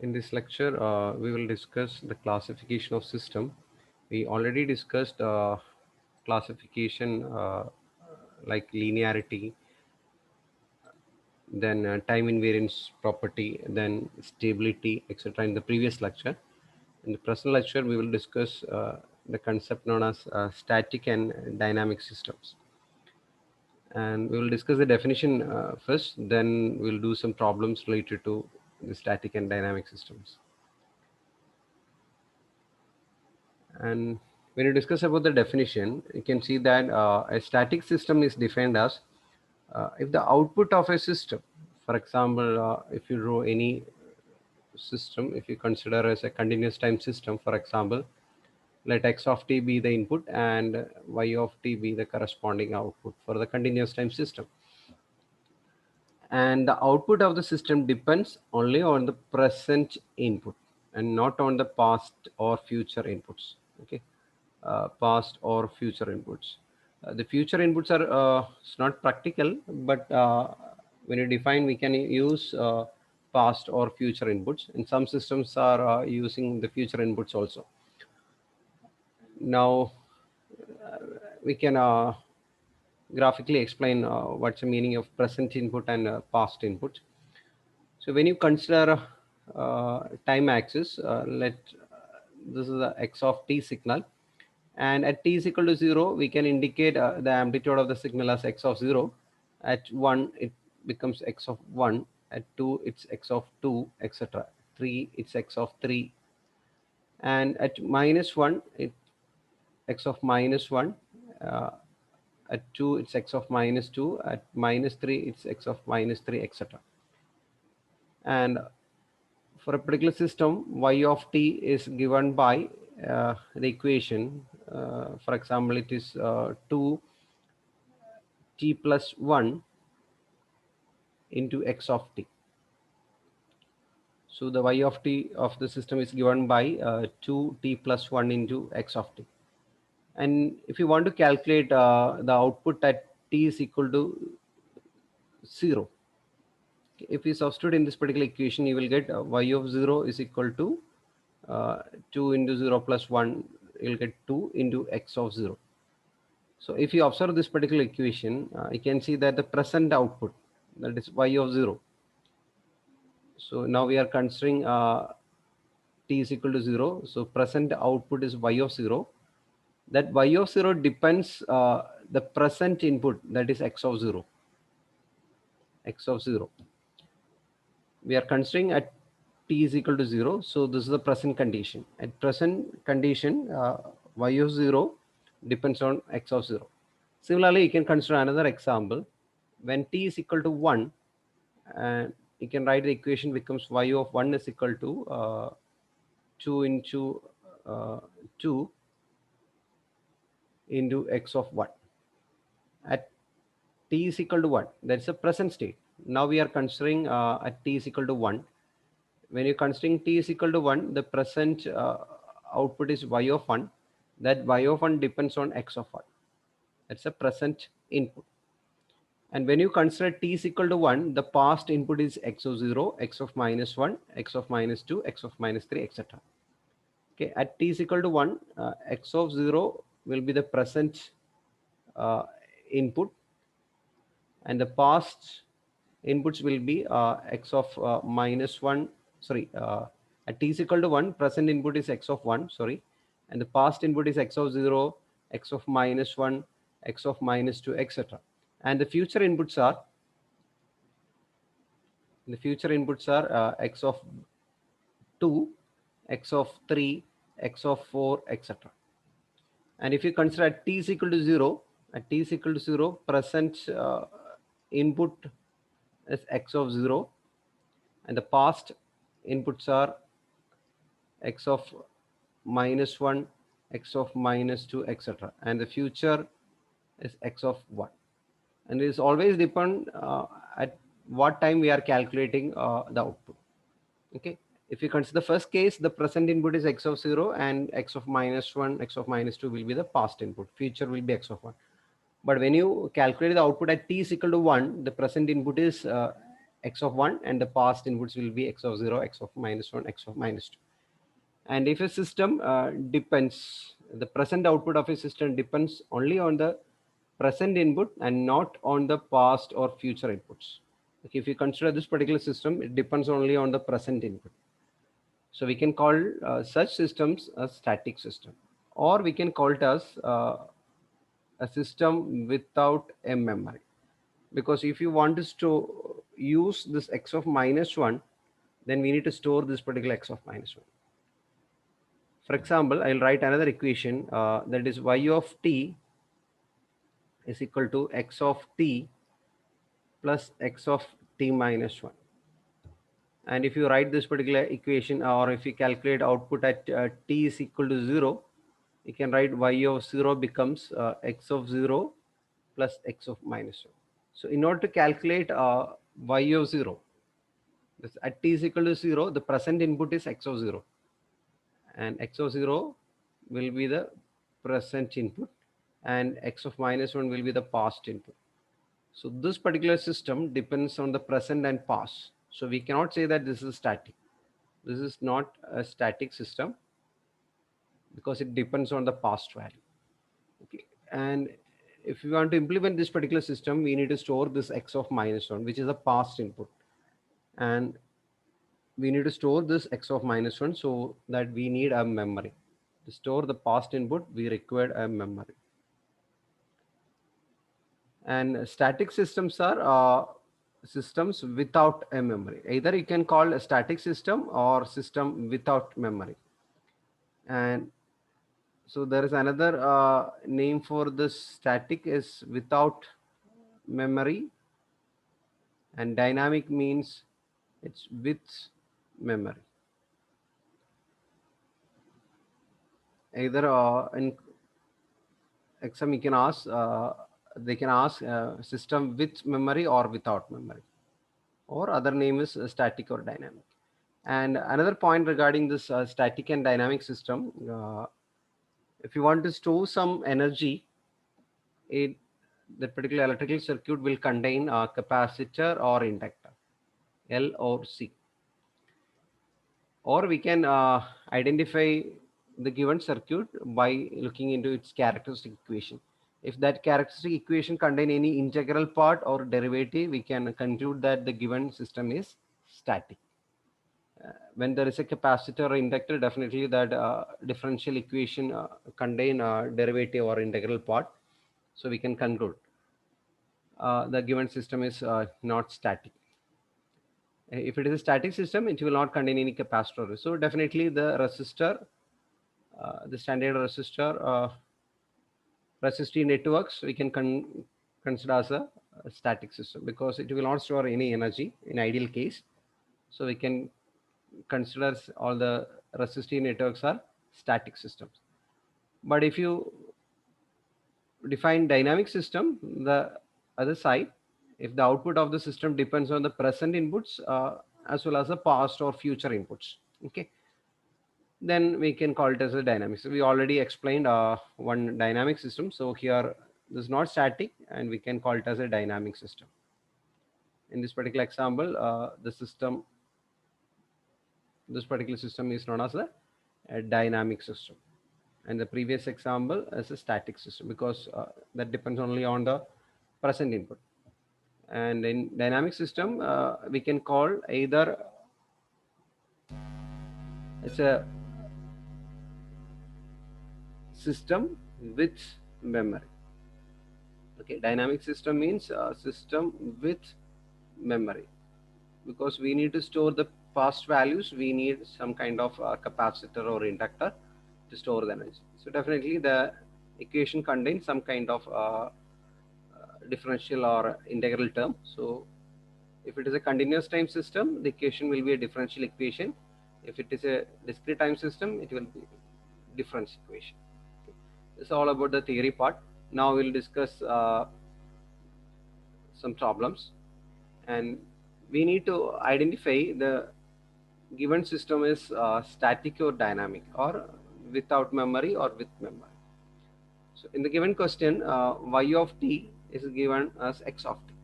In this lecture, we will discuss the classification of system. We already discussed classification like linearity, then time invariance property, then stability, etc. in the previous lecture. In the present lecture, we will discuss the concept known as static and dynamic systems. And we will discuss the definition first, then we'll do some problems related to the static and dynamic systems. And when you discuss about the definition, you can see that a static system is defined as if the output of a system, for example, if you draw any system, if you consider as a continuous time system, for example, let x of t be the input and y of t be the corresponding output for the continuous time system. And the output of the system depends only on the present input and not on the past or future inputs. Okay, past or future inputs. The future inputs are it's not practical, but when you define, we can use past or future inputs. And some systems are using the future inputs also. Now we can graphically explain what's the meaning of present input and past input. So when you consider time axis, this is the x of t signal, and at t is equal to 0, we can indicate the amplitude of the signal as x of 0. At 1, it becomes x of 1. At 2, it's x of 2, etc. 3, it's x of 3. And at minus 1, it x of minus 1. Uh, at 2, it's x of minus 2. At minus 3, it's x of minus 3, etc. And for a particular system, y of t is given by the equation. For example, it is 2 t plus 1 into x of t. So the y of t of the system is given by 2 t plus 1 into x of t. And if you want to calculate the output at t is equal to 0, if you substitute in this particular equation, you will get y of 0 is equal to 2 into 0 plus 1, you'll get 2 into x of 0. So if you observe this particular equation, you can see that the present output, that is y of 0. So now we are considering t is equal to 0. So present output is y of 0. That y of 0 depends the present input, that is x of 0. X of 0. We are considering at t is equal to 0. So this is the present condition. At present condition, y of 0 depends on x of 0. Similarly, you can consider another example. When t is equal to 1, and you can write the equation becomes y of 1 is equal to 2 into 2 into x of 1. At t is equal to 1, that's the present state. Now we are considering at t is equal to 1. When you're considering t is equal to 1, the present output is y of 1. That y of 1 depends on x of 1. That's a present input. And when you consider t is equal to 1, the past input is x of 0, x of minus 1, x of minus 2, x of minus 3, etc. Okay, at t is equal to 1, x of 0 will be the present input, and the past inputs will be x of minus 1. Sorry, at t is equal to 1, present input is x of 1, sorry, and the past input is x of 0, x of minus 1, x of minus 2, etc. And the future inputs are x of 2, x of 3, x of 4, etc. And if you consider at t is equal to 0, at t is equal to 0, present input is x of 0, and the past inputs are x of minus 1, x of minus 2, etc. And the future is x of 1. And it is always depend at what time we are calculating the output. Okay, if you consider the first case, the present input is x of 0 and x of minus 1, x of minus 2 will be the past input, future will be x of 1. But when you calculate the output at t is equal to 1, the present input is x of 1, and the past inputs will be x of 0, x of minus 1, x of minus 2. And if a system depends, the present output of a system depends only on the present input and not on the past or future inputs. Okay, if you consider this particular system, it depends only on the present input. So we can call such systems a static system, or we can call it as a system without a memory. Because if you want to use this x of minus 1, then we need to store this particular x of minus 1. For example, I'll write another equation, that is y of t is equal to x of t plus x of t minus 1. And if you write this particular equation, or if you calculate output at t is equal to 0, you can write y of 0 becomes x of 0 plus x of minus 1. So in order to calculate y of 0, this at t is equal to 0, the present input is x of 0, and x of 0 will be the present input, and x of minus 1 will be the past input. So this particular system depends on the present and past. So we cannot say that this is static. This is not a static system because it depends on the past value. Okay. And if we want to implement this particular system, we need to store this x of minus 1, which is a past input. And we need to store this x of minus 1, so that we need a memory. To store the past input, we require a memory. And static systems are systems without a memory. Either you can call a static system or system without memory. And so there is another name for this static is without memory, and dynamic means it's with memory. Either in exam you can ask, they can ask system with memory or without memory, or other name is static or dynamic. And another point regarding this static and dynamic system, if you want to store some energy, that particular electrical circuit will contain a capacitor or inductor, L or C. Or we can identify the given circuit by looking into its characteristic equation. If that characteristic equation contain any integral part or derivative, we can conclude that the given system is static. When there is a capacitor or inductor, definitely that differential equation contain a derivative or integral part. So we can conclude the given system is not static. If it is a static system, it will not contain any capacitor. So definitely the resistor, the standard resistor, resistive networks, we can consider as a static system because it will not store any energy in ideal case. So we can consider all the resistive networks are static systems. But if you define dynamic system, the other side, if the output of the system depends on the present inputs as well as the past or future inputs, okay, then we can call it as a dynamic. So we already explained one dynamic system. So here this is not static, and we can call it as a dynamic system. In this particular example, this particular system is known as a dynamic system, and the previous example is a static system because that depends only on the present input. And in dynamic system, we can call either it's a system with memory. Okay, dynamic system means system with memory, because we need to store the past values. We need some kind of capacitor or inductor to store the energy. So definitely the equation contains some kind of differential or integral term. So if it is a continuous time system, the equation will be a differential equation. If it is a discrete time system, it will be difference equation. Okay. This is all about the theory part. Now we'll discuss some problems, and we need to identify the given system is static or dynamic, or without memory or with memory. So in the given question, y of t is given as x of t.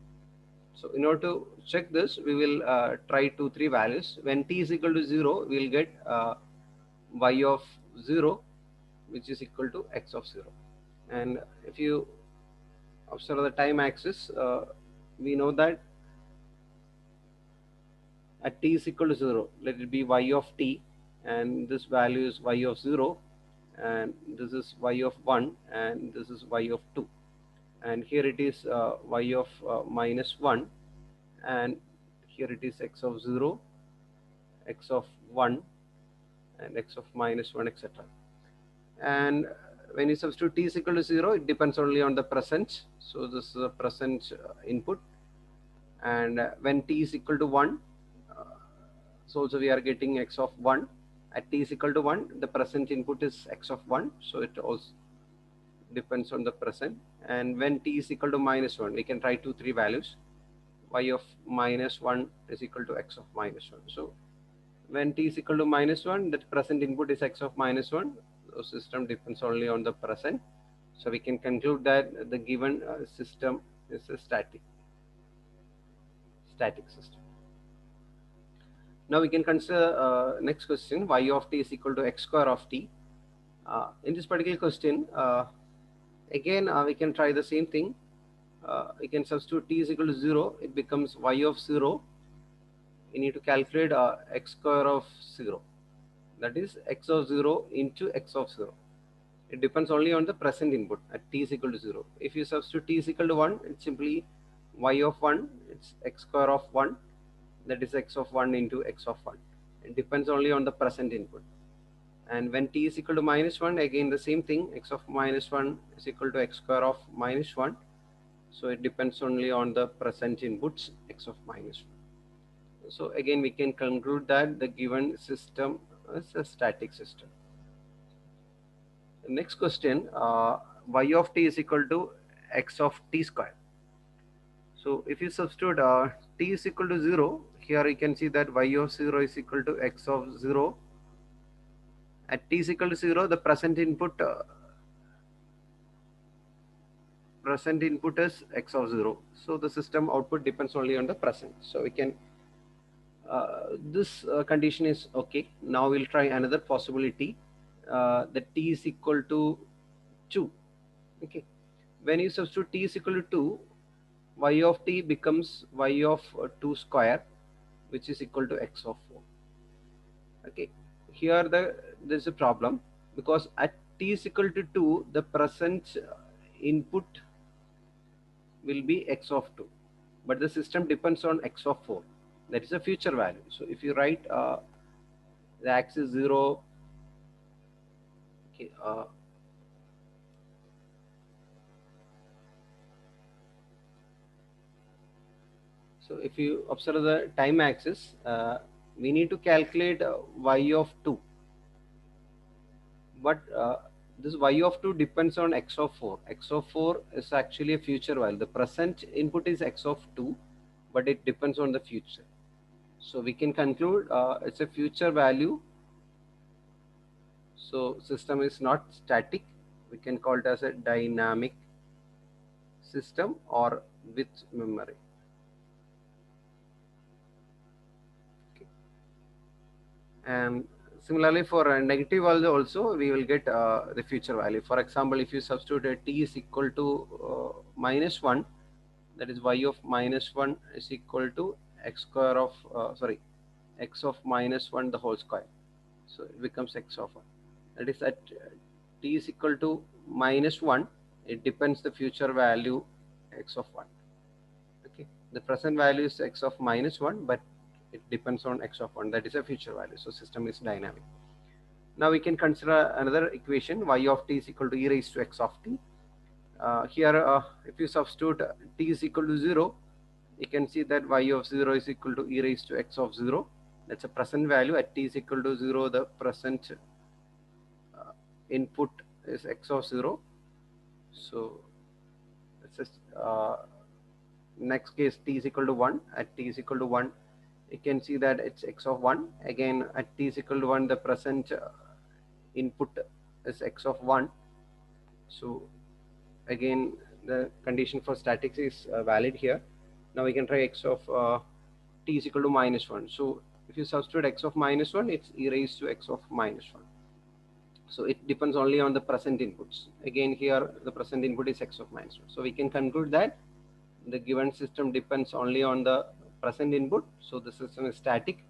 So in order to check this, we will try 2 3 values. When t is equal to 0, we will get y of 0, which is equal to x of 0. And if you observe the time axis, we know that at t is equal to 0, let it be y of t, and this value is y of 0, and this is y of 1, and this is y of 2, and here it is y of minus 1, and here it is x of 0, x of 1, and x of minus 1, etc. And when you substitute t is equal to 0, it depends only on the present. So this is a present input. And when t is equal to 1, so also we are getting x of 1. At t is equal to 1, the present input is x of 1. So it also depends on the present. And when t is equal to minus 1, we can try 2 3 values. Y of minus 1 is equal to x of minus 1. So when t is equal to minus 1, the present input is x of minus 1. The system depends only on the present. So we can conclude that the given system is a static system. Now we can consider next question, y of t is equal to x square of t. In this particular question, again we can try the same thing. We can substitute t is equal to 0, it becomes y of 0. We need to calculate x square of 0, that is x of 0 into x of 0. It depends only on the present input at t is equal to 0. If you substitute t is equal to 1, it's simply y of 1, it's x square of 1, that is x of 1 into x of 1. It depends only on the present input. And when t is equal to minus 1, again the same thing, x of minus 1 is equal to x square of minus 1. So it depends only on the present inputs, x of minus 1. So again we can conclude that the given system is a static system. The next question, y of t is equal to x of t square. So if you substitute t is equal to 0, here you can see that y of 0 is equal to x of 0. At t is equal to 0, the present input is x of 0. So the system output depends only on the present. So we can, this condition is okay. Now we'll try another possibility, that t is equal to 2. Okay. When you substitute t is equal to 2, y of t becomes y of 2 square, which is equal to x of 4. Okay, here there's a problem, because at t is equal to 2, the present input will be x of 2, but the system depends on x of 4, that is a future value. So if you write the axis 0, okay, so if you observe the time axis, we need to calculate y of 2, but this y of 2 depends on x of 4. X of 4 is actually a future value. The present input is x of 2, but it depends on the future. So we can conclude it's a future value. So system is not static. We can call it as a dynamic system or with memory. Okay. And similarly for a negative value also, we will get the future value. For example, if you substitute t is equal to minus 1, that is y of minus 1 is equal to x square of x of minus 1 the whole square. So it becomes x of 1. That is at t is equal to minus 1, it depends the future value x of 1. Okay, the present value is x of minus 1, but it depends on x of 1, that is a future value. So system is dynamic. Now we can consider another equation, y of t is equal to e raised to x of t. Here if you substitute t is equal to 0, you can see that y of 0 is equal to e raised to x of 0. That's a present value. At t is equal to 0, the present input is x of 0. So it's just, next case t is equal to 1. At t is equal to 1, you can see that it's x of 1. Again at t is equal to 1, the present input is x of 1. So again the condition for statics is valid here. Now we can try x of t is equal to -1. So if you substitute x of -1, it's e raised to x of -1. So it depends only on the present inputs. Again, here the present input is x of -1. So we can conclude that the given system depends only on the present input. So the system is static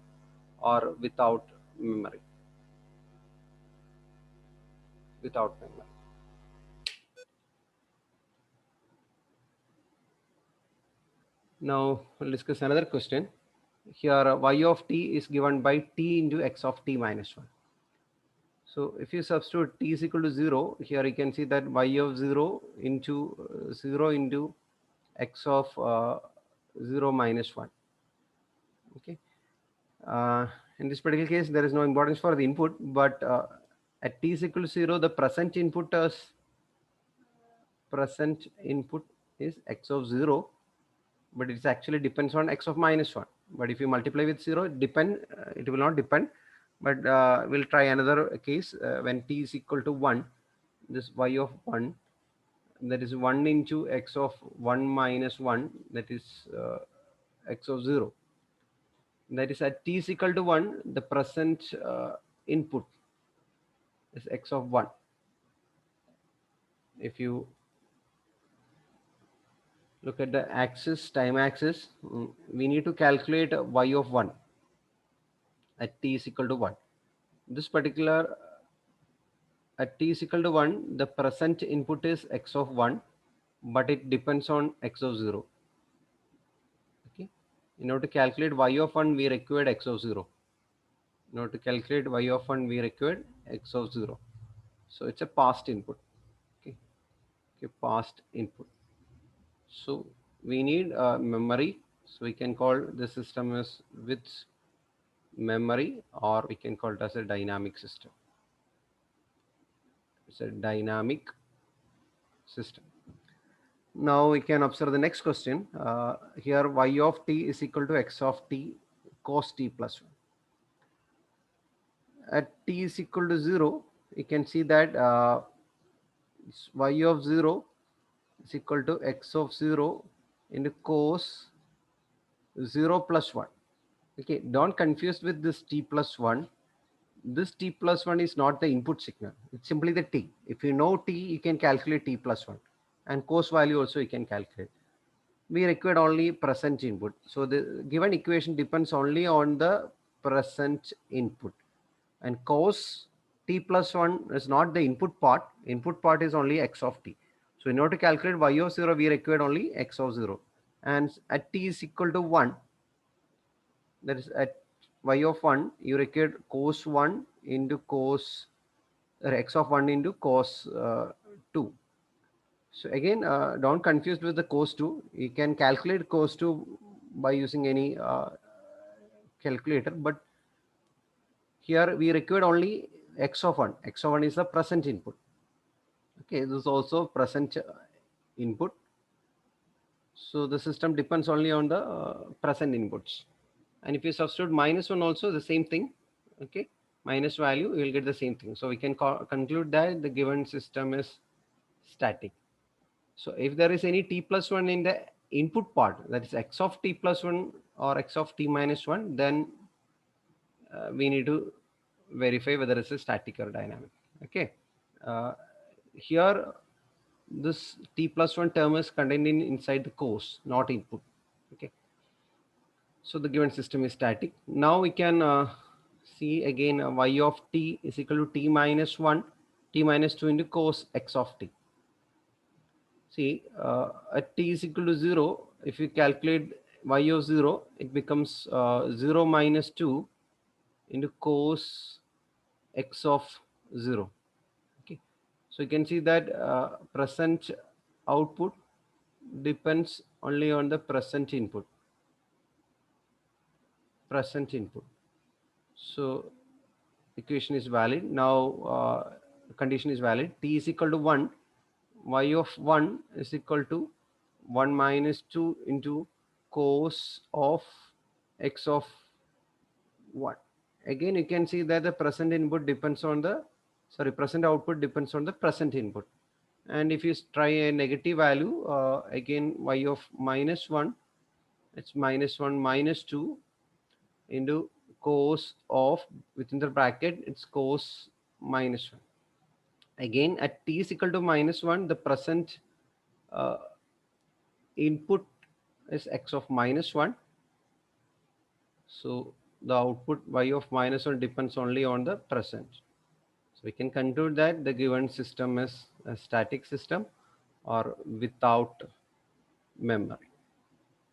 or without memory. Without memory. Now we'll discuss another question. Here y of t is given by t into x of t minus 1. So if you substitute t is equal to 0, here you can see that y of 0 into 0 into x of 0 minus 1. Okay. In this particular case, there is no importance for the input, but at t is equal to 0, the present input is x of 0, but it actually depends on x of -1. But if you multiply with 0, it will not depend. But we'll try another case when t is equal to 1, this y of 1, that is 1 into x of 1 minus 1, that is x of 0. That is at t is equal to 1, the present input is x of 1. If you look at the axis, time axis, we need to calculate y of 1 at t is equal to 1. This particular at t is equal to 1, the present input is x of 1, but it depends on x of 0. Okay. In order to calculate y of 1, we required x of 0. In order to calculate y of 1, we required x of 0. So it's a past input. Okay. Okay, past input. So we need memory. So we can call the system as with memory, or we can call it as a dynamic system. It's a dynamic system. Now we can observe the next question. Here y of t is equal to x of t cos t plus 1. At t is equal to 0, you can see that y of 0 is equal to x of 0 into cos 0 plus 1. Okay, don't confuse with this t plus 1. This t plus 1 is not the input signal. It's simply the t. If you know t, you can calculate t plus 1. And cos value also you can calculate. We required only present input. So the given equation depends only on the present input. And cos t plus 1 is not the input part. Input part is only x of t. So in order to calculate y of 0, we required only x of 0. And at t is equal to 1, that is at y of 1, you required cos 1 into cos, or x of 1 into cos 2. So again, don't confuse with the cos 2. You can calculate cos 2 by using any calculator, but here we required only x of 1. X of 1 is the present input. Okay, this is also present input. So the system depends only on the present inputs. And if you substitute -1 also, the same thing. Okay, minus value, you will get the same thing. So we can conclude that the given system is static. So if there is any t plus 1 in the input part, that is x of t plus 1 or x of t minus 1, then we need to verify whether it's a static or dynamic. Okay. Here this t plus 1 term is contained inside the cos, not input. Okay. So the given system is static. Now we can see again y of t is equal to t minus 1, t minus 2 into cos x of t. See, at t is equal to 0, if you calculate y of 0, it becomes 0 minus 2 into cos x of 0. Okay. So you can see that present output depends only on the present input. So equation is valid. Now condition is valid. T is equal to 1. Y of 1 is equal to 1 minus 2 into cos of x of 1. Again, you can see that the present input depends on the, present output depends on the present input. And if you try a negative value, again y of -1 it's minus 1 minus 2 into cos of, within the bracket it's cos minus 1. Again, at t is equal to minus 1, the present uh, input is x of minus 1. So the output y of minus 1 depends only on the present. So we can conclude that the given system is a static system or without memory.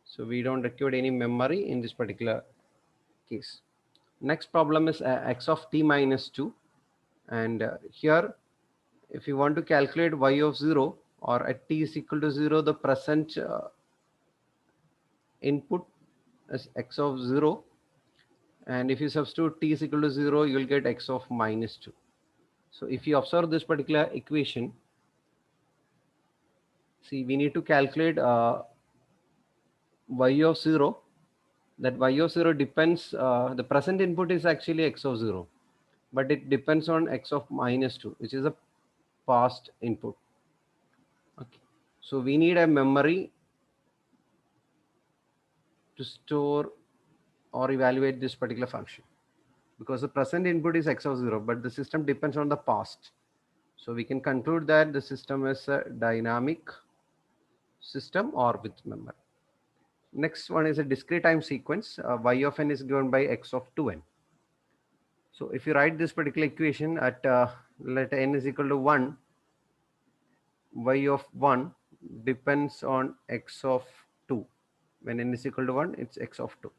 So we don't require any memory in this particular case. Next problem is x of t minus 2. And here, if you want to calculate y of 0, or at t is equal to 0, the present input is x of 0. And if you substitute t is equal to 0, you will get x of minus 2. So if you observe this particular equation, see, we need to calculate y of 0. That y of 0 depends, the present input is actually x of 0, but it depends on x of minus 2, which is a past input. Okay. So we need a memory to store or evaluate this particular function, because the present input is x of 0, but the system depends on the past. So we can conclude that the system is a dynamic system or with memory. Next one is a discrete time sequence. Y of n is given by x of 2n. So if you write this particular equation at let n is equal to 1, y of 1 depends on x of 2. When n is equal to 1, it's x of 2.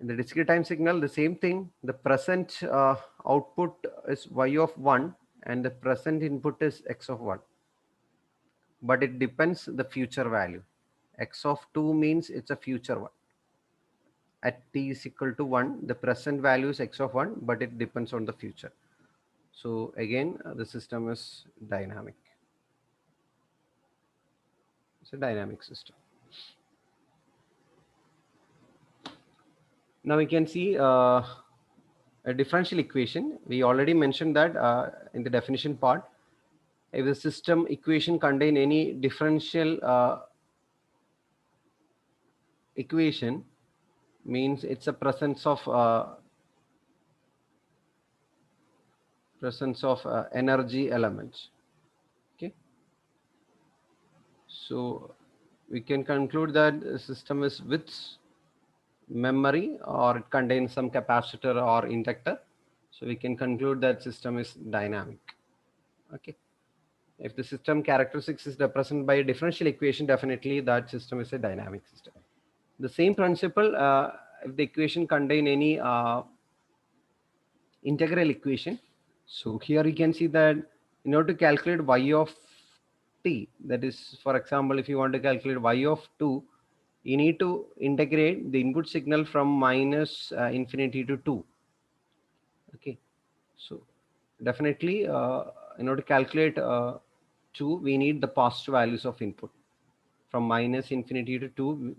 In the discrete time signal, the same thing. The present output is y of 1 and the present input is x of 1. But it depends the future value. X of 2 means it's a future one. At t is equal to 1, the present value is x of 1, but it depends on the future. So again, the system is dynamic. It's a dynamic system. Now we can see a differential equation. We already mentioned that in the definition part. If the system equation contain any differential equation, means it's a presence of energy elements. Okay, so we can conclude that the system is with memory or it contains some capacitor or inductor. So we can conclude that system is dynamic. Okay, if the system characteristics is represented by a differential equation, definitely that system is a dynamic system. The same principle, if the equation contain any integral equation. So here you can see that in order to calculate y of t, that is, for example, if you want to calculate y of 2, you need to integrate the input signal from minus infinity to 2. Okay, so definitely in order to calculate 2, we need the past values of input. From minus infinity to 2,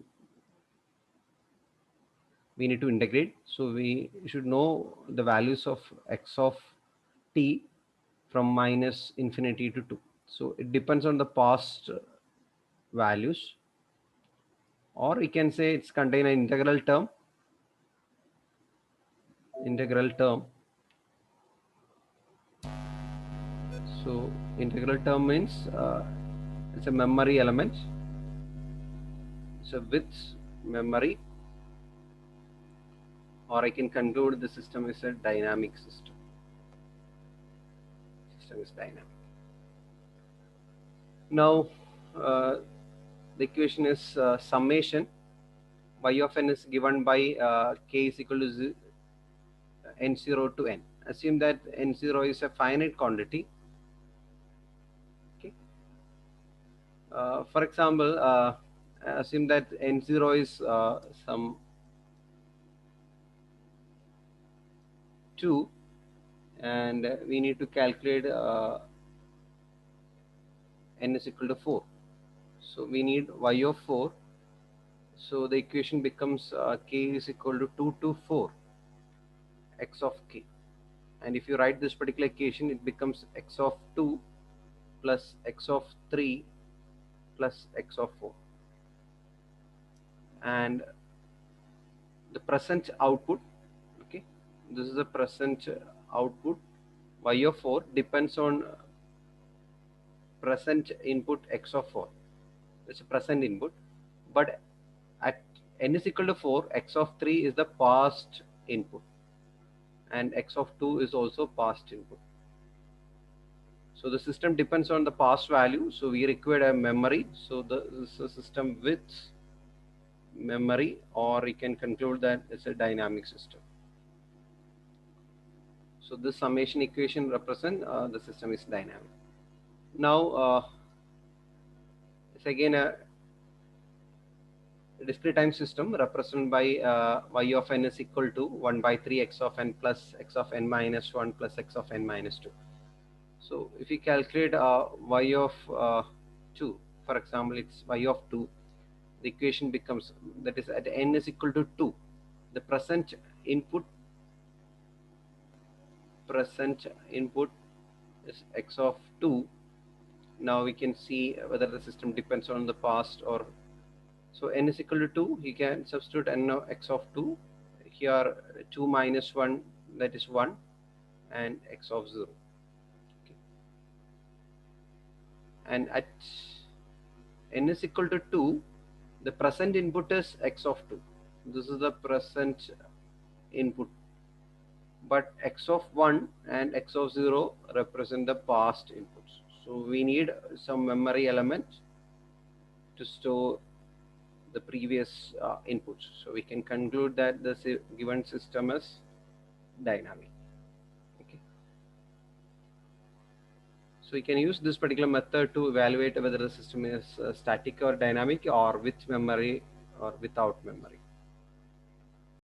we need to integrate. So we should know the values of x of t from minus infinity to 2. So it depends on the past values, or we can say it's contain an integral term. So integral term means it's a memory element. So with memory, or I can conclude the system is a dynamic system. System is dynamic. Now the equation is summation. Y of n is given by k is equal to n0 to n. Assume that n0 is a finite quantity. Okay. For example, assume that n0 is some 2, and we need to calculate n is equal to 4. So we need y of 4. So the equation becomes k is equal to 2 to 4 x of k. And if you write this particular equation, it becomes x of 2 plus x of 3 plus x of 4. and the present output. Okay, this is the present output. Y of 4 depends on present input x of 4. It's a present input, but at n is equal to 4, x of 3 is the past input, and x of 2 is also past input. So the system depends on the past value, so we require a memory. So this is a system with memory, or we can conclude that it's a dynamic system. So this summation equation represent the system is dynamic. Now it's again a discrete time system represented by y of n is equal to 1 by 3 x of n plus x of n minus 1 plus x of n minus 2. So if we calculate y of 2, for example, it's y of 2, the equation becomes, that is at n is equal to 2, the present input is x of 2. Now we can see whether the system depends on the past or, so n is equal to 2, he can substitute n of x of 2 here, 2 minus 1, that is 1, and x of 0. Okay. And at n is equal to 2, the present input is x of 2. This is the present input, but x of 1 and x of 0 represent the past inputs. So we need some memory element to store the previous inputs. So we can conclude that the given system is dynamic. Okay. So we can use this particular method to evaluate whether the system is static or dynamic, or with memory or without memory.